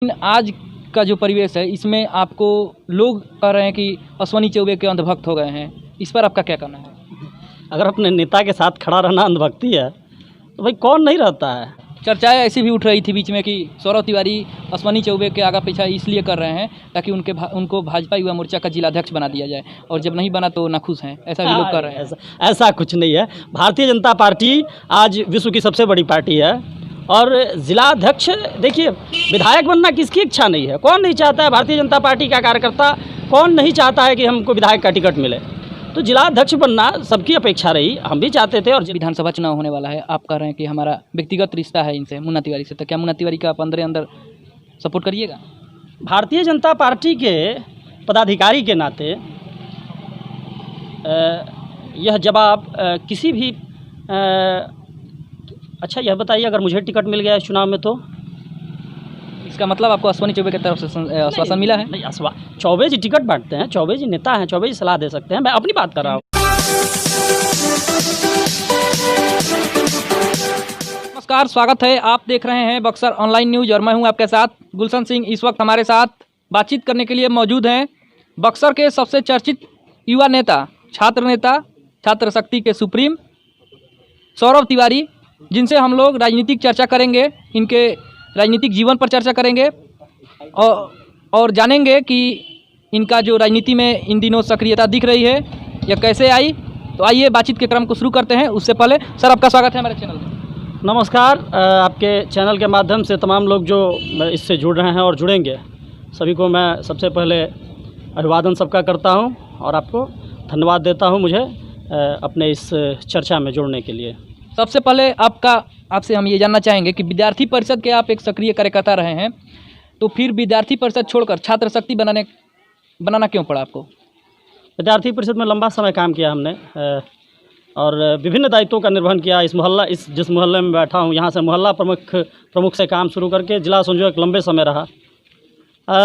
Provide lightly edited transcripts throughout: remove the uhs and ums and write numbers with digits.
आज का जो परिवेश है इसमें आपको लोग कह रहे हैं कि अश्विनी चौबे के अंधभक्त हो गए हैं, इस पर आपका क्या कहना है? अगर अपने नेता के साथ खड़ा रहना अंधभक्ति है तो भाई कौन नहीं रहता है। चर्चाएं ऐसी भी उठ रही थी बीच में कि सौरभ तिवारी अश्विनी चौबे के आगा पीछा इसलिए कर रहे हैं ताकि उनको भाजपा युवा मोर्चा का जिलाध्यक्ष बना दिया जाए, और जब नहीं बना तो नाखुश हैं, ऐसा भी लोग कर रहे हैं। ऐसा कुछ नहीं है। भारतीय जनता पार्टी आज विश्व की सबसे बड़ी पार्टी है और जिलाध्यक्ष, देखिए विधायक बनना किसकी इच्छा नहीं है, कौन नहीं चाहता है। भारतीय जनता पार्टी का कार्यकर्ता कौन नहीं चाहता है कि हमको विधायक का टिकट मिले, तो जिलाध्यक्ष बनना सबकी अपेक्षा रही, हम भी चाहते थे। और विधानसभा चुनाव होने वाला है, आप कह रहे हैं कि हमारा व्यक्तिगत रिश्ता है इनसे, मुन्ना तिवारी से, तो क्या मुन्ना तिवारी का आप अंदर सपोर्ट करिएगा? भारतीय जनता पार्टी के पदाधिकारी के नाते यह जवाब किसी भी अच्छा यह बताइए, अगर मुझे टिकट मिल गया इस चुनाव में तो इसका मतलब आपको अश्विनी चौबे की तरफ से आश्वासन मिला है? नहीं, चौबे जी टिकट बांटते हैं, चौबे जी नेता हैं, चौबे जी सलाह दे सकते हैं, मैं अपनी बात कर रहा हूँ। नमस्कार, स्वागत है, आप देख रहे हैं बक्सर ऑनलाइन न्यूज और मैं हूं आपके साथ गुलशन सिंह। इस वक्त हमारे साथ बातचीत करने के लिए मौजूद हैं बक्सर के सबसे चर्चित युवा नेता, छात्र शक्ति के सुप्रीम सौरभ तिवारी, जिनसे हम लोग राजनीतिक चर्चा करेंगे, इनके राजनीतिक जीवन पर चर्चा करेंगे और जानेंगे कि इनका जो राजनीति में इन दिनों सक्रियता दिख रही है यह कैसे आई। तो आइए बातचीत के क्रम को शुरू करते हैं। उससे पहले सर, आपका स्वागत है हमारे चैनल में। नमस्कार। आपके चैनल के माध्यम से तमाम लोग जो इससे जुड़ रहे हैं और जुड़ेंगे, सभी को मैं सबसे पहले अभिवादन सबका करता हूं और आपको धन्यवाद देता हूं मुझे अपने इस चर्चा में जुड़ने के लिए। सबसे पहले आपसे हम ये जानना चाहेंगे कि विद्यार्थी परिषद के आप एक सक्रिय कार्यकर्ता रहे हैं, तो फिर विद्यार्थी परिषद छोड़कर छात्र शक्ति बनाना क्यों पड़ा आपको? विद्यार्थी परिषद में लंबा समय काम किया हमने और विभिन्न दायित्वों का निर्वहन किया। जिस मोहल्ले में बैठा हूँ, यहाँ से मोहल्ला प्रमुख से काम शुरू करके जिला संयोजक लंबे समय रहा।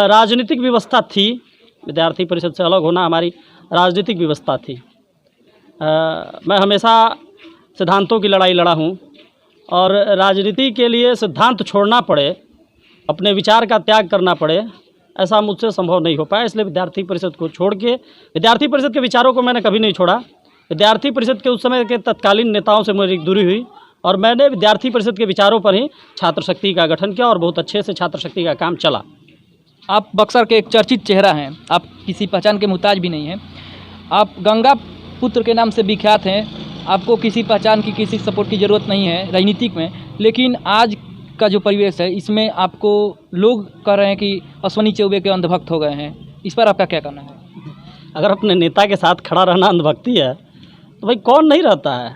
राजनीतिक व्यवस्था थी, विद्यार्थी परिषद से अलग होना हमारी राजनीतिक व्यवस्था थी। मैं हमेशा सिद्धांतों की लड़ाई लड़ा हूँ और राजनीति के लिए सिद्धांत छोड़ना पड़े, अपने विचार का त्याग करना पड़े, ऐसा मुझसे संभव नहीं हो पाया। इसलिए विद्यार्थी परिषद को छोड़ के, विद्यार्थी परिषद के विचारों को मैंने कभी नहीं छोड़ा। विद्यार्थी परिषद के उस समय के तत्कालीन नेताओं से मेरी दूरी हुई और मैंने विद्यार्थी परिषद के विचारों पर ही छात्र शक्ति का गठन किया और बहुत अच्छे से छात्र शक्ति का काम चला। आप बक्सर के एक चर्चित चेहरा हैं, आप किसी पहचान के मुहताज भी नहीं हैं, आप गंगा पुत्र के नाम से विख्यात हैं, आपको किसी पहचान की, किसी सपोर्ट की ज़रूरत नहीं है राजनीतिक में। लेकिन आज का जो परिवेश है इसमें आपको लोग कह रहे हैं कि अश्विनी चौबे के अंधभक्त हो गए हैं, इस पर आपका क्या कहना है? अगर अपने नेता के साथ खड़ा रहना अंधभक्ति है तो भाई कौन नहीं रहता है।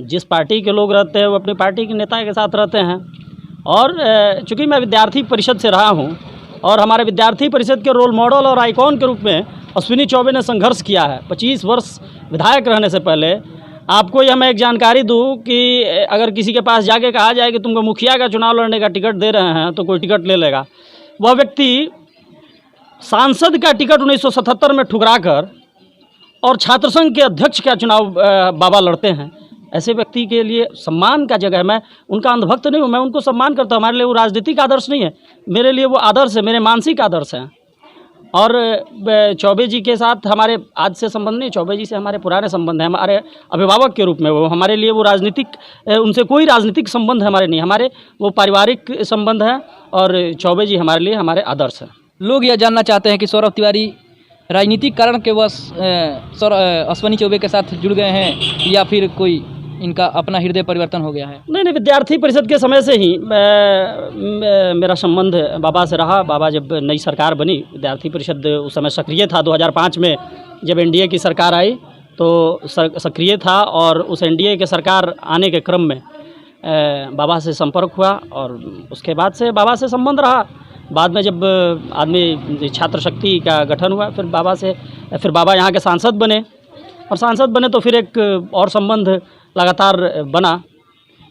जिस पार्टी के लोग रहते हैं वो अपनी पार्टी के नेता के साथ रहते हैं। और चूँकि मैं विद्यार्थी परिषद से रहा हूँ और हमारे विद्यार्थी परिषद के रोल मॉडल और आइकॉन के रूप में अश्विनी चौबे ने संघर्ष किया है 25 वर्ष विधायक रहने से पहले। आपको यह मैं एक जानकारी दूं कि अगर किसी के पास जाके कहा जाए कि तुमको मुखिया का चुनाव लड़ने का टिकट दे रहे हैं तो कोई टिकट ले लेगा। वह व्यक्ति सांसद का टिकट 1977 में ठुकरा कर और छात्र संघ के अध्यक्ष का चुनाव बाबा लड़ते हैं। ऐसे व्यक्ति के लिए सम्मान का जगह है। मैं उनका अंधभक्त नहीं हूँ, मैं उनको सम्मान करता हूँ। हमारे लिए वो राजनीतिक आदर्श नहीं है, मेरे लिए वो आदर्श है, मेरे मानसिक आदर्श हैं। और चौबे जी के साथ हमारे आज से संबंध नहीं, चौबे जी से हमारे पुराने संबंध हैं। हमारे अभिभावक के रूप में वो हमारे लिए वो राजनीतिक, उनसे कोई राजनीतिक संबंध हमारे नहीं, हमारे वो पारिवारिक संबंध है और चौबे जी हमारे लिए हमारे आदर्श हैं। लोग यह जानना चाहते हैं कि सौरभ तिवारी राजनीतिक कारण के बस अश्विनी चौबे के साथ जुड़ गए हैं या फिर कोई इनका अपना हृदय परिवर्तन हो गया है? नहीं, विद्यार्थी परिषद के समय से ही मेरा संबंध बाबा से रहा। बाबा जब नई सरकार बनी, विद्यार्थी परिषद उस समय सक्रिय था। 2005 में जब एनडीए की सरकार आई तो सक्रिय था और उस एनडीए के सरकार आने के क्रम में बाबा से संपर्क हुआ और उसके बाद से बाबा से संबंध रहा। बाद में जब आदमी छात्र शक्ति का गठन हुआ, फिर बाबा यहाँ के सांसद बने और सांसद बने तो फिर एक और संबंध लगातार बना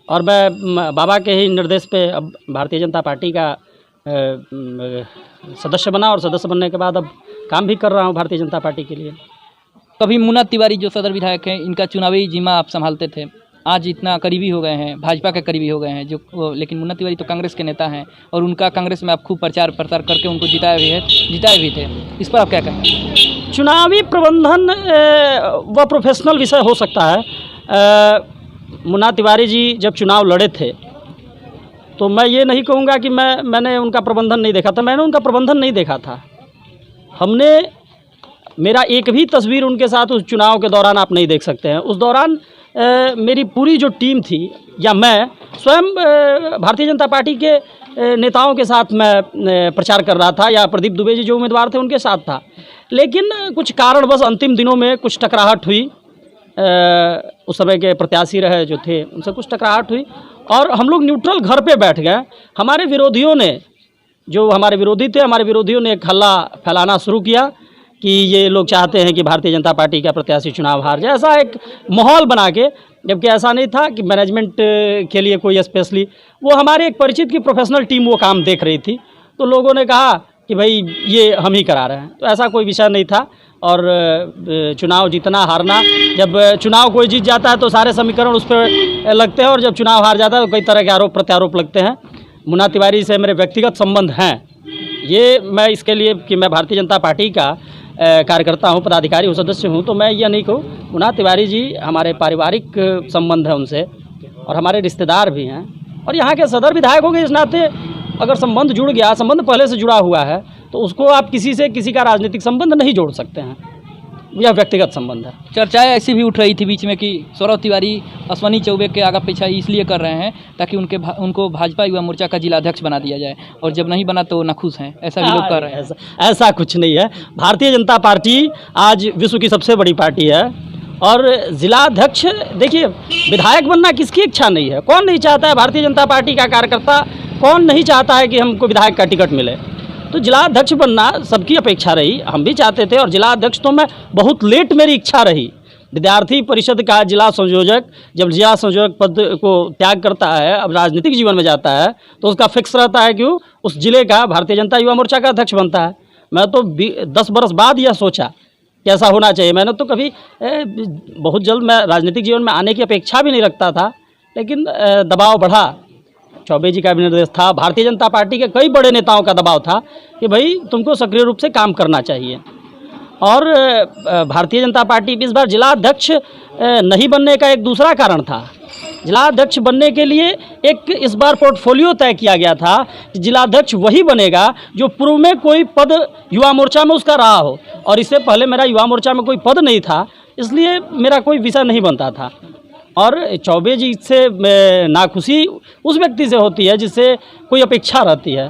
और मैं बाबा के ही निर्देश पे अब भारतीय जनता पार्टी का सदस्य बना और सदस्य बनने के बाद अब काम भी कर रहा हूँ भारतीय जनता पार्टी के लिए। कभी मुन्ना तिवारी जो सदर विधायक हैं, इनका चुनावी जिम्मा आप संभालते थे, आज इतना करीबी हो गए हैं, भाजपा के करीबी हो गए हैं लेकिन मुन्ना तिवारी तो कांग्रेस के नेता हैं और उनका कांग्रेस में आप खूब प्रचार प्रसार करके उनको जिताए भी थे। इस पर आप क्या कहेंगे? चुनावी प्रबंधन वह प्रोफेशनल विषय हो सकता है। मुन्ना तिवारी जी जब चुनाव लड़े थे तो मैं ये नहीं कहूँगा कि मैंने उनका प्रबंधन नहीं देखा था। मैंने उनका प्रबंधन नहीं देखा था। मेरा एक भी तस्वीर उनके साथ उस चुनाव के दौरान आप नहीं देख सकते हैं। उस दौरान मेरी पूरी जो टीम थी या मैं स्वयं भारतीय जनता पार्टी के नेताओं के साथ मैं प्रचार कर रहा था, या प्रदीप दुबे जी जो उम्मीदवार थे उनके साथ था। लेकिन कुछ कारणवश अंतिम दिनों में कुछ टकराहट हुई। उस समय के प्रत्याशी रहे जो थे उनसे कुछ टकराहट हुई और हम लोग न्यूट्रल घर पे बैठ गए। हमारे विरोधियों ने हमारे विरोधियों ने एक हल्ला फैलाना शुरू किया कि ये लोग चाहते हैं कि भारतीय जनता पार्टी का प्रत्याशी चुनाव हार जाए, ऐसा एक माहौल बना के, जबकि ऐसा नहीं था कि मैनेजमेंट के लिए कोई स्पेशली, वो हमारे एक परिचित की प्रोफेशनल टीम वो काम देख रही थी। तो लोगों ने कहा कि भाई ये हम ही करा रहे हैं, तो ऐसा कोई विषय नहीं था। और चुनाव जीतना हारना, जब चुनाव कोई जीत जाता है तो सारे समीकरण उस पर लगते हैं और जब चुनाव हार जाता है तो कई तरह के आरोप प्रत्यारोप लगते हैं। मुन्ना तिवारी से मेरे व्यक्तिगत संबंध हैं, ये मैं इसके लिए कि मैं भारतीय जनता पार्टी का कार्यकर्ता हूँ, पदाधिकारी हूँ, सदस्य हूँ, तो मैं यह नहीं कहूँ। मुन्ना तिवारी जी हमारे पारिवारिक संबंध है उनसे और हमारे रिश्तेदार भी हैं और यहाँ के सदर विधायक हो गए। इस नाते अगर संबंध जुड़ गया, संबंध पहले से जुड़ा हुआ है, तो उसको आप किसी का राजनीतिक संबंध नहीं जोड़ सकते हैं, यह व्यक्तिगत संबंध है। चर्चाएं ऐसी भी उठ रही थी बीच में कि सौरभ तिवारी अश्वनी चौबे के आगे पीछा इसलिए कर रहे हैं ताकि उनको भाजपा युवा मोर्चा का जिला अध्यक्ष बना दिया जाए, और जब नहीं बना तो नाखुश हैं, ऐसा भी लोग कर रहे हैं। ऐसा कुछ नहीं है। भारतीय जनता पार्टी आज विश्व की सबसे बड़ी पार्टी है और जिला अध्यक्ष, देखिए विधायक बनना किसकी इच्छा नहीं है, कौन नहीं चाहता है? भारतीय जनता पार्टी का कार्यकर्ता कौन नहीं चाहता है कि हमको विधायक का टिकट मिले? तो जिला अध्यक्ष बनना सबकी अपेक्षा रही, हम भी चाहते थे। और जिला अध्यक्ष तो मैं बहुत लेट मेरी इच्छा रही। विद्यार्थी परिषद का जिला संयोजक जब जिला संयोजक पद को त्याग करता है, अब राजनीतिक जीवन में जाता है, तो उसका फिक्स रहता है कि उस जिले का भारतीय जनता युवा मोर्चा का अध्यक्ष बनता है। मैं तो 10 बरस बाद यह सोचा कि ऐसा होना चाहिए। मैंने तो कभी बहुत जल्द मैं राजनीतिक जीवन में आने की अपेक्षा भी नहीं रखता था, लेकिन दबाव बढ़ा। चौबे जी का भी निर्देश था, भारतीय जनता पार्टी के कई बड़े नेताओं का दबाव था कि भाई तुमको सक्रिय रूप से काम करना चाहिए। और भारतीय जनता पार्टी इस बार जिला अध्यक्ष नहीं बनने का एक दूसरा कारण था। जिला अध्यक्ष बनने के लिए एक इस बार पोर्टफोलियो तय किया गया था कि जिला अध्यक्ष वही बनेगा जो पूर्व में कोई पद युवा मोर्चा में उसका रहा हो, और इससे पहले मेरा युवा मोर्चा में कोई पद नहीं था, इसलिए मेरा कोई विषय नहीं बनता था। और चौबे जी से नाखुशी उस व्यक्ति से होती है जिससे कोई अपेक्षा रहती है।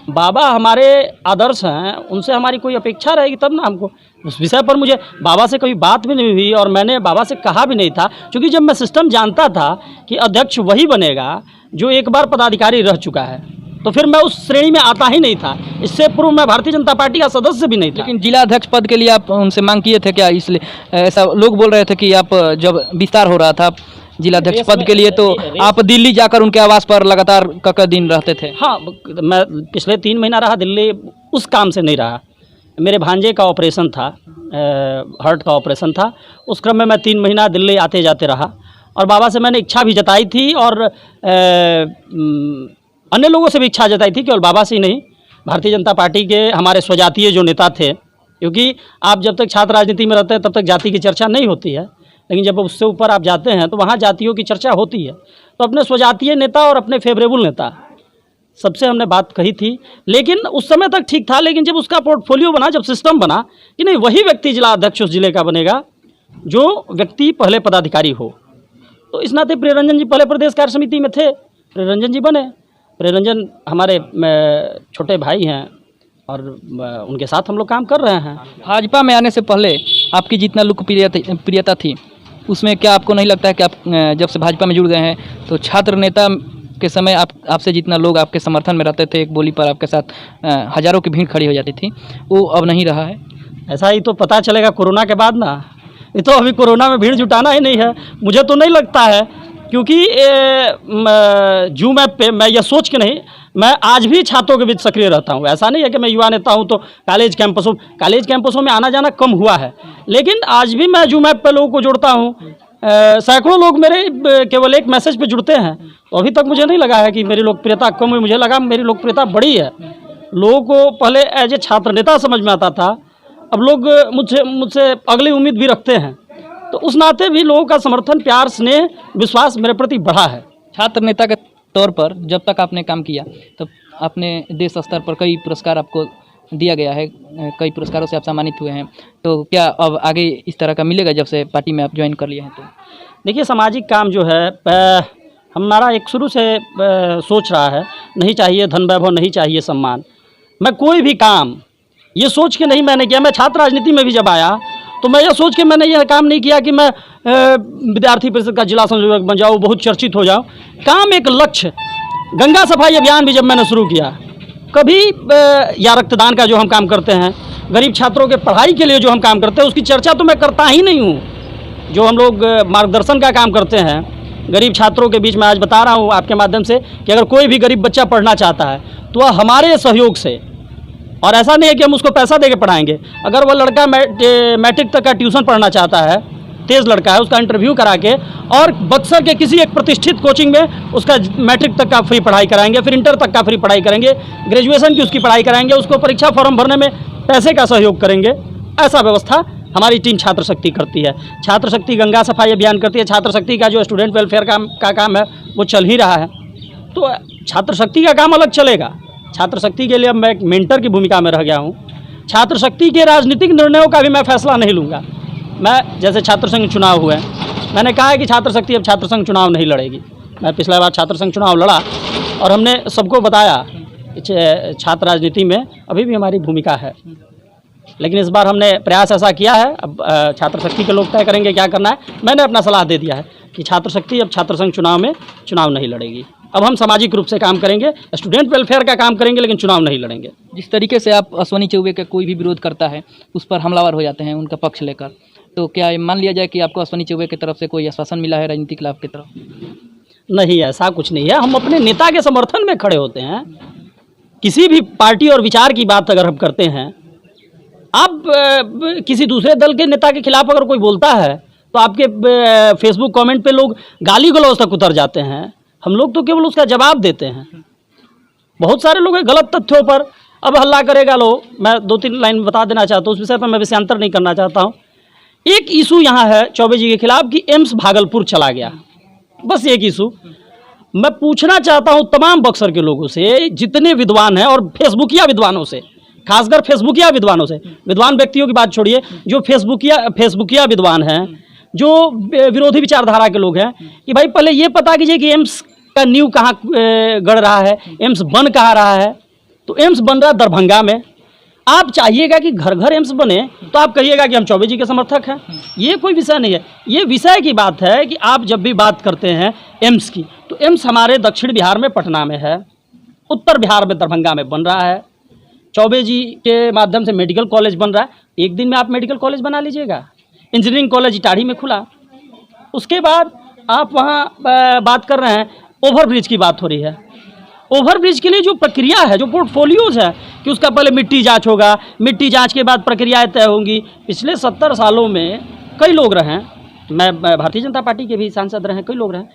बाबा हमारे आदर्श हैं, उनसे हमारी कोई अपेक्षा रहेगी तब ना हमको। उस विषय पर मुझे बाबा से कभी बात भी नहीं हुई और मैंने बाबा से कहा भी नहीं था, क्योंकि जब मैं सिस्टम जानता था कि अध्यक्ष वही बनेगा जो एक बार पदाधिकारी रह चुका है, तो फिर मैं उस श्रेणी में आता ही नहीं था। इससे पूर्व मैं भारतीय जनता पार्टी का सदस्य भी नहीं था। लेकिन जिला अध्यक्ष पद के लिए आप उनसे मांग किए थे क्या? इसलिए ऐसा लोग बोल रहे थे कि आप जब विस्तार हो रहा था जिला अध्यक्ष पद के लिए, तो आप दिल्ली जाकर उनके आवास पर लगातार कई दिन रहते थे। हाँ, मैं पिछले 3 महीना रहा दिल्ली, उस काम से नहीं रहा। मेरे भांजे का ऑपरेशन था, हार्ट का ऑपरेशन था, उस क्रम में मैं 3 महीना दिल्ली आते जाते रहा। और बाबा से मैंने इच्छा भी जताई थी और अन्य लोगों से भी इच्छा जताई थी, केवल बाबा से ही नहीं, भारतीय जनता पार्टी के हमारे स्वजातीय जो नेता थे, क्योंकि आप जब तक छात्र राजनीति में रहते हैं तब तक जाति की चर्चा नहीं होती है, लेकिन जब उससे ऊपर आप जाते हैं तो वहाँ जातियों की चर्चा होती है। तो अपने स्वजातीय नेता और अपने फेवरेबल नेता सबसे हमने बात कही थी, लेकिन उस समय तक ठीक था। लेकिन जब उसका पोर्टफोलियो बना, जब सिस्टम बना कि नहीं वही व्यक्ति जिला अध्यक्ष उस जिले का बनेगा जो व्यक्ति पहले पदाधिकारी हो, तो इस नाते प्रियरंजन जी पहले प्रदेश कार्य समिति में थे, प्रियरंजन जी बने। प्रियरंजन हमारे छोटे भाई हैं और उनके साथ हम लोग काम कर रहे हैं। भाजपा में आने से पहले आपकी जितना लोकप्रियता थी, उसमें क्या आपको नहीं लगता है कि आप जब से भाजपा में जुड़ गए हैं तो छात्र नेता के समय आपसे जितना लोग आपके समर्थन में रहते थे, एक बोली पर आपके साथ हज़ारों की भीड़ खड़ी हो जाती थी, वो अब नहीं रहा है? ऐसा ही तो पता चलेगा कोरोना के बाद ना। ये तो अभी कोरोना में भीड़ जुटाना ही नहीं है, मुझे तो नहीं लगता है, क्योंकि जूम ऐप पे मैं यह सोच के नहीं, मैं आज भी छात्रों के बीच सक्रिय रहता हूँ। ऐसा नहीं है कि मैं युवा नेता हूँ तो कॉलेज कैंपसों में आना जाना कम हुआ है, लेकिन आज भी मैं जूम ऐप पे लोगों को जोड़ता हूँ। सैकड़ों लोग मेरे केवल एक मैसेज पे जुड़ते हैं, तो अभी तक मुझे नहीं लगा है कि मेरी लोकप्रियता कम हुई। मुझे लगा मेरी लोकप्रियता बड़ी है। लोगों को पहले एज ए छात्र नेता समझ में आता था, अब लोग मुझसे अगली उम्मीद भी रखते हैं, तो उस नाते भी लोगों का समर्थन, प्यार, स्नेह, विश्वास मेरे प्रति बढ़ा है। छात्र नेता के तौर पर जब तक आपने काम किया तब आपने देश स्तर पर कई पुरस्कार आपको दिया गया है, कई पुरस्कारों से आप सम्मानित हुए हैं, तो क्या अब आगे इस तरह का मिलेगा जब से पार्टी में आप ज्वाइन कर लिए हैं? तो देखिए, सामाजिक काम जो है हमारा एक शुरू से सोच रहा है, नहीं चाहिए धन वैभव, नहीं चाहिए सम्मान। मैं कोई भी काम ये सोच के नहीं मैंने किया। मैं छात्र राजनीति में भी जब आया तो मैं यह सोच के मैंने यह काम नहीं किया कि मैं विद्यार्थी परिषद का जिला संयोजक बन जाऊँ, बहुत चर्चित हो जाऊँ। काम एक लक्ष्य। गंगा सफाई अभियान भी जब मैंने शुरू किया, कभी या रक्तदान का जो हम काम करते हैं, गरीब छात्रों के पढ़ाई के लिए जो हम काम करते हैं, उसकी चर्चा तो मैं करता ही नहीं हूँ। जो हम लोग मार्गदर्शन का काम करते हैं गरीब छात्रों के बीच में, आज बता रहा हूँ आपके माध्यम से कि अगर कोई भी गरीब बच्चा पढ़ना चाहता है तो वह हमारे सहयोग से, और ऐसा नहीं है कि हम उसको पैसा दे के पढ़ाएंगे, अगर वह लड़का मैट्रिक तक का ट्यूशन पढ़ना चाहता है, तेज़ लड़का है, उसका इंटरव्यू करा के और बक्सर के किसी एक प्रतिष्ठित कोचिंग में उसका मैट्रिक तक का फ्री पढ़ाई कराएंगे, फिर इंटर तक का फ्री पढ़ाई करेंगे, ग्रेजुएशन की उसकी पढ़ाई कराएंगे, उसको परीक्षा फॉर्म भरने में पैसे का सहयोग करेंगे। ऐसा व्यवस्था हमारी टीम छात्र शक्ति करती है। छात्र शक्ति गंगा सफाई अभियान करती है। छात्र शक्ति का जो स्टूडेंट वेलफेयर का काम है वो चल ही रहा है। तो छात्र शक्ति का काम अलग चलेगा। छात्र शक्ति के लिए अब मैं एक मेंटर की भूमिका में रह गया हूँ। छात्र शक्ति के राजनीतिक निर्णयों का भी मैं फैसला नहीं लूँगा। मैं जैसे छात्र संघ चुनाव हुए, मैंने कहा है कि छात्र शक्ति अब छात्र संघ चुनाव नहीं लड़ेगी। मैं पिछला बार छात्र संघ चुनाव लड़ा और हमने सबको बताया कि छात्र राजनीति में अभी भी हमारी भूमिका है, लेकिन इस बार हमने प्रयास ऐसा किया है, अब छात्र शक्ति के लोग तय करेंगे क्या करना है। मैंने अपना सलाह दे दिया है कि छात्र शक्ति अब छात्र संघ चुनाव में चुनाव नहीं लड़ेगी। अब हम सामाजिक रूप से काम करेंगे, स्टूडेंट वेलफेयर का काम करेंगे, लेकिन चुनाव नहीं लड़ेंगे। जिस तरीके से आप अश्वनी चौबे का कोई भी विरोध करता है उस पर हमलावर हो जाते हैं उनका पक्ष लेकर, तो क्या ये मान लिया जाए कि आपको अश्वनी चौबे की तरफ से कोई आश्वासन मिला है राजनीतिक लाभ की तरफ? नहीं, ऐसा कुछ नहीं है। हम अपने नेता के समर्थन में खड़े होते हैं। किसी भी पार्टी और विचार की बात अगर हम करते हैं, आप किसी दूसरे दल के नेता के खिलाफ अगर कोई बोलता है तो आपके फेसबुक कमेंट पे लोग गाली गलौज तक उतर जाते हैं। हम लोग तो केवल उसका जवाब देते हैं। बहुत सारे लोग गलत तथ्यों पर अब हल्ला करेगा लो। मैं 2-3 लाइन बता देना चाहता हूँ, उस विषय पर मैं विषयांतर नहीं करना चाहता हूँ। एक इशू यहाँ है चौबे जी के खिलाफ कि एम्स भागलपुर चला गया, बस एक इशू। मैं पूछना चाहता हूँ तमाम बक्सर के लोगों से, जितने विद्वान हैं और फेसबुकिया विद्वानों से, खासकर फेसबुकिया विद्वानों से, विद्वान व्यक्तियों की बात छोड़िए, जो फेसबुकिया विद्वान हैं, जो विरोधी विचारधारा के लोग हैं, कि भाई पहले ये पता कीजिए कि एम्स का नींव कहाँ गड़ रहा है, एम्स बन कहाँ रहा है। तो एम्स बन रहा है दरभंगा में। आप चाहिएगा कि घर घर एम्स बने तो आप कहिएगा कि हम चौबे जी के समर्थक हैं। ये कोई विषय नहीं है। ये विषय की बात है कि आप जब भी बात करते हैं एम्स की, तो एम्स हमारे दक्षिण बिहार में पटना में है, उत्तर बिहार में दरभंगा में बन रहा है। चौबे जी के माध्यम से मेडिकल कॉलेज बन रहा है। एक दिन में आप मेडिकल कॉलेज बना लीजिएगा। इंजीनियरिंग कॉलेज इटाढ़ी में खुला। उसके बाद आप वहाँ बात कर रहे हैं, ओवरब्रिज की बात हो रही है। ओवरब्रिज के लिए जो प्रक्रिया है, जो पोर्टफोलियोज है कि उसका पहले मिट्टी जांच होगा, मिट्टी जांच के बाद प्रक्रियाएं तय होंगी। पिछले 70 सालों में कई लोग रहे हैं, मैं भारतीय जनता पार्टी के भी सांसद रहे हैं, कई लोग रहे हैं।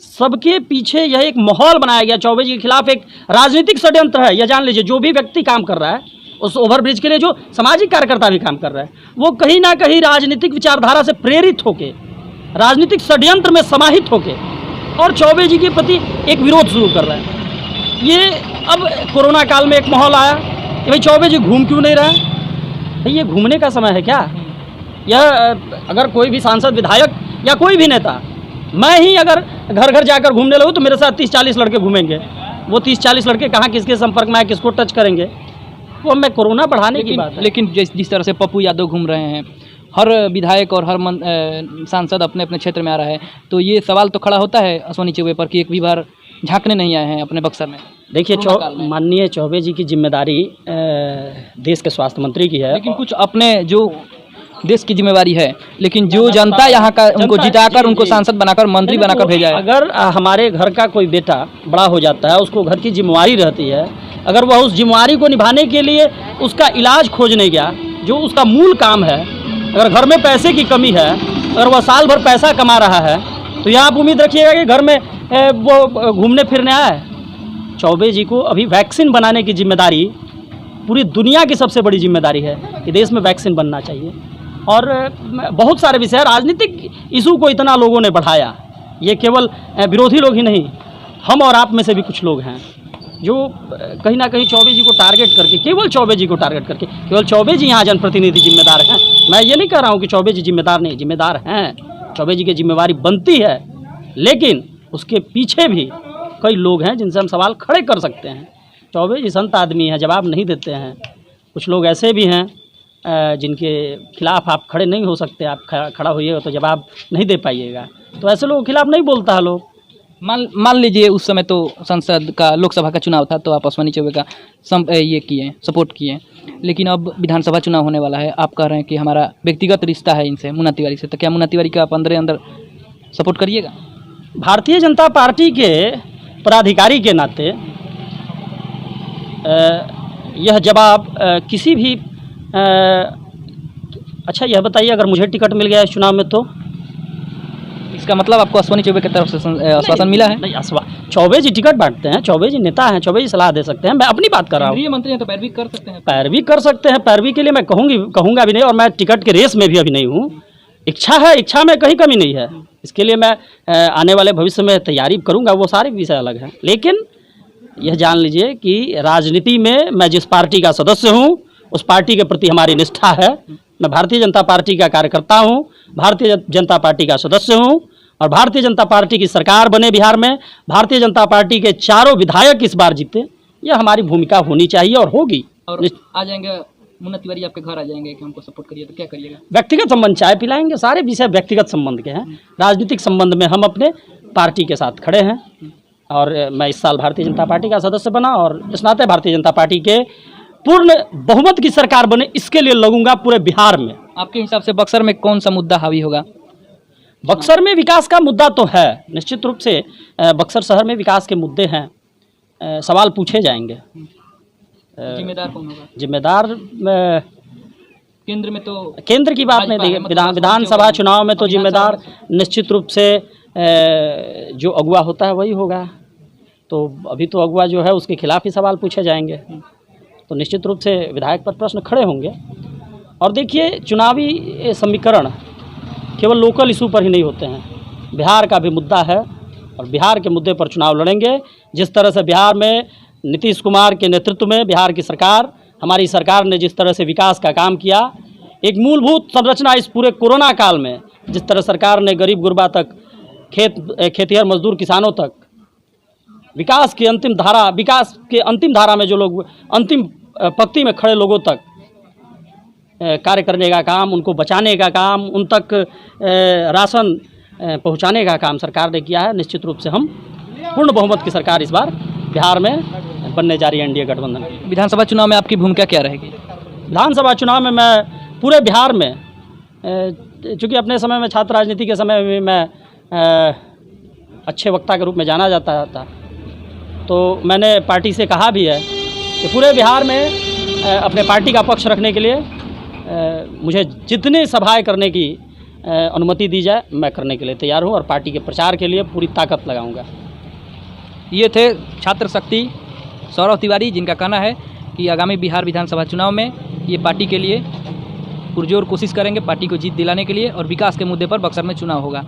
सबके पीछे यह एक माहौल बनाया गया, चौबे जी के खिलाफ एक राजनीतिक षड्यंत्र है। यह जान लीजिए, जो भी व्यक्ति काम कर रहा है उस ओवरब्रिज के लिए, जो सामाजिक कार्यकर्ता भी काम कर रहा है, वो कहीं ना कहीं राजनीतिक विचारधारा से प्रेरित होके, राजनीतिक षड्यंत्र में समाहित होके और चौबे जी के प्रति एक विरोध शुरू कर रहा है। ये अब कोरोना काल में एक माहौल आया कि भाई चौबे जी घूम क्यों नहीं रहे? भाई ये घूमने का समय है क्या? यह अगर कोई भी सांसद, विधायक या कोई भी नेता, मैं ही अगर घर घर जाकर घूमने लगूँ तो मेरे साथ 30-40 लड़के घूमेंगे। वो 30-40 लड़के कहाँ किसके संपर्क में आए, किसको टच करेंगे? वो मैं कोरोना बढ़ाने की बात है। लेकिन जिस तरह से पप्पू यादव घूम रहे हैं, हर विधायक और हर सांसद अपने अपने क्षेत्र में आ रहा है, तो ये सवाल तो खड़ा होता है अश्वनी चौबे पर कि एक भी बार झांकने नहीं आए हैं अपने बक्सर में। देखिए, माननीय चौबे जी की जिम्मेदारी देश के स्वास्थ्य मंत्री की है, लेकिन कुछ अपने जो देश की जिम्मेवारी है, लेकिन जो जनता यहाँ का उनको जिताकर उनको सांसद बनाकर मंत्री बनाकर भेजा है। अगर हमारे घर का कोई बेटा बड़ा हो जाता है, उसको घर की जिम्मेवारी रहती है, अगर वह उस जिम्मेवारी को निभाने के लिए उसका इलाज खोजने गया, जो उसका मूल काम है, अगर घर में पैसे की कमी है अगर वह साल भर पैसा कमा रहा है तो यहाँ आप उम्मीद रखिएगा कि घर में वो घूमने फिरने आए। चौबे जी को अभी वैक्सीन बनाने की जिम्मेदारी पूरी दुनिया की सबसे बड़ी जिम्मेदारी है कि देश में वैक्सीन बनना चाहिए। और बहुत सारे विषय, राजनीतिक इशू को इतना लोगों ने बढ़ाया, ये केवल विरोधी लोग ही नहीं, हम और आप में से भी कुछ लोग हैं जो कहीं ना कहीं चौबे जी को टारगेट करके, केवल चौबे जी को टारगेट करके, केवल चौबे जी यहाँ जनप्रतिनिधि जिम्मेदार हैं। मैं ये नहीं कह रहा हूँ कि चौबे जी जिम्मेदार नहीं, जिम्मेदार हैं, चौबे जी की जिम्मेवारी बनती है, लेकिन उसके पीछे भी कई लोग हैं जिनसे हम सवाल खड़े कर सकते हैं। चौबे जी संत आदमी हैं, जवाब नहीं देते हैं। कुछ लोग ऐसे भी हैं जिनके खिलाफ आप खड़े नहीं हो सकते, आप खड़ा होइएगा तो जवाब नहीं दे पाइएगा, तो ऐसे लोगों के खिलाफ नहीं बोलता है लोग। मान लीजिए उस समय तो संसद का, लोकसभा का चुनाव था, तो आप अश्विनी चौबे का ये किए, सपोर्ट किए, लेकिन अब विधानसभा चुनाव होने वाला है, आप कह रहे हैं कि हमारा व्यक्तिगत रिश्ता है इनसे, मुन्ना तिवारी से, तो क्या मुन्ना तिवारी का आप अंदर सपोर्ट करिएगा? भारतीय जनता पार्टी के पदाधिकारी के नाते यह जवाब किसी भी अच्छा यह बताइए, अगर मुझे टिकट मिल गया इस चुनाव में तो इसका मतलब आपको अश्विनी चौबे की तरफ से आश्वासन मिला है? नहीं, चौबे जी टिकट बांटते हैं, चौबे जी नेता हैं, चौबे जी सलाह दे सकते हैं। मैं अपनी बात कर रहा हूँ। केंद्रीय मंत्री हैं तो पैरवी कर सकते हैं। पैरवी कर सकते हैं, पैरवी के लिए मैं कहूँगा भी नहीं, और मैं टिकट के रेस में भी अभी नहीं हूँ। इच्छा है, इच्छा में कहीं कमी नहीं है, इसके लिए मैं आने वाले भविष्य में तैयारी करूँगा, वो सारे विषय अलग हैं। लेकिन यह जान लीजिए कि राजनीति में मैं जिस पार्टी का सदस्य हूँ उस पार्टी के प्रति हमारी निष्ठा है। मैं भारतीय जनता पार्टी का कार्यकर्ता हूँ, भारतीय जनता पार्टी का सदस्य हूँ, और भारतीय जनता पार्टी की सरकार बने बिहार में, भारतीय जनता पार्टी के चारों विधायक इस बार जीते, यह हमारी भूमिका होनी चाहिए और होगी। और आ जाएंगे मुन्ना तिवारी आपके घर आ जाएंगे कि हमको सपोर्ट करिए, तो क्या करिएगा? व्यक्तिगत संबंध, चाय पिलाएंगे, सारे विषय व्यक्तिगत संबंध के हैं। राजनीतिक संबंध में हम अपने पार्टी के साथ खड़े हैं, और मैं इस साल भारतीय जनता पार्टी का सदस्य बना, और इस नाते भारतीय जनता पार्टी के पूर्ण बहुमत की सरकार बने, इसके लिए लगूंगा पूरे बिहार में। आपके हिसाब से बक्सर में कौन सा मुद्दा हावी होगा? बक्सर में विकास का मुद्दा तो है, निश्चित रूप से बक्सर शहर में विकास के मुद्दे हैं, सवाल पूछे जाएंगे। जिम्मेदार कौन होगा? जिम्मेदार केंद्र में तो केंद्र की बात नहीं, देखिए विधानसभा चुनाव में तो जिम्मेदार निश्चित रूप से जो अगुवा होता है वही होगा। तो अभी तो अगुवा जो है उसके खिलाफ ही सवाल पूछे जाएंगे, तो निश्चित रूप से विधायक पर प्रश्न खड़े होंगे। और देखिए, चुनावी समीकरण केवल लोकल इशू पर ही नहीं होते हैं, बिहार का भी मुद्दा है, और बिहार के मुद्दे पर चुनाव लड़ेंगे। जिस तरह से बिहार में नीतीश कुमार के नेतृत्व में बिहार की सरकार, हमारी सरकार ने जिस तरह से विकास का काम किया, एक मूलभूत संरचना इस पूरे कोरोना काल में जिस तरह सरकार ने गरीब गुरबा तक, खेतिहर मजदूर किसानों तक, विकास की अंतिम धारा में जो लोग अंतिम पंक्ति में खड़े लोगों तक कार्य करने का काम, उनको बचाने का काम, उन तक राशन पहुंचाने का काम सरकार ने किया है। निश्चित रूप से हम पूर्ण बहुमत की सरकार इस बार बिहार में बनने जा रही है, एनडीए गठबंधन। विधानसभा चुनाव में आपकी भूमिका क्या रहेगी? विधानसभा चुनाव में मैं पूरे बिहार में, चूँकि अपने समय में छात्र राजनीति के समय में मैं अच्छे वक्ता के रूप में जाना जाता था, तो मैंने पार्टी से कहा भी है कि पूरे बिहार में अपने पार्टी का पक्ष रखने के लिए मुझे जितनी सभाएं करने की अनुमति दी जाए मैं करने के लिए तैयार हूं, और पार्टी के प्रचार के लिए पूरी ताकत लगाऊंगा। ये थे छात्र शक्ति सौरभ तिवारी, जिनका कहना है कि आगामी बिहार विधानसभा चुनाव में ये पार्टी के लिए पुरजोर कोशिश करेंगे, पार्टी को जीत दिलाने के लिए, और विकास के मुद्दे पर बक्सर में चुनाव होगा।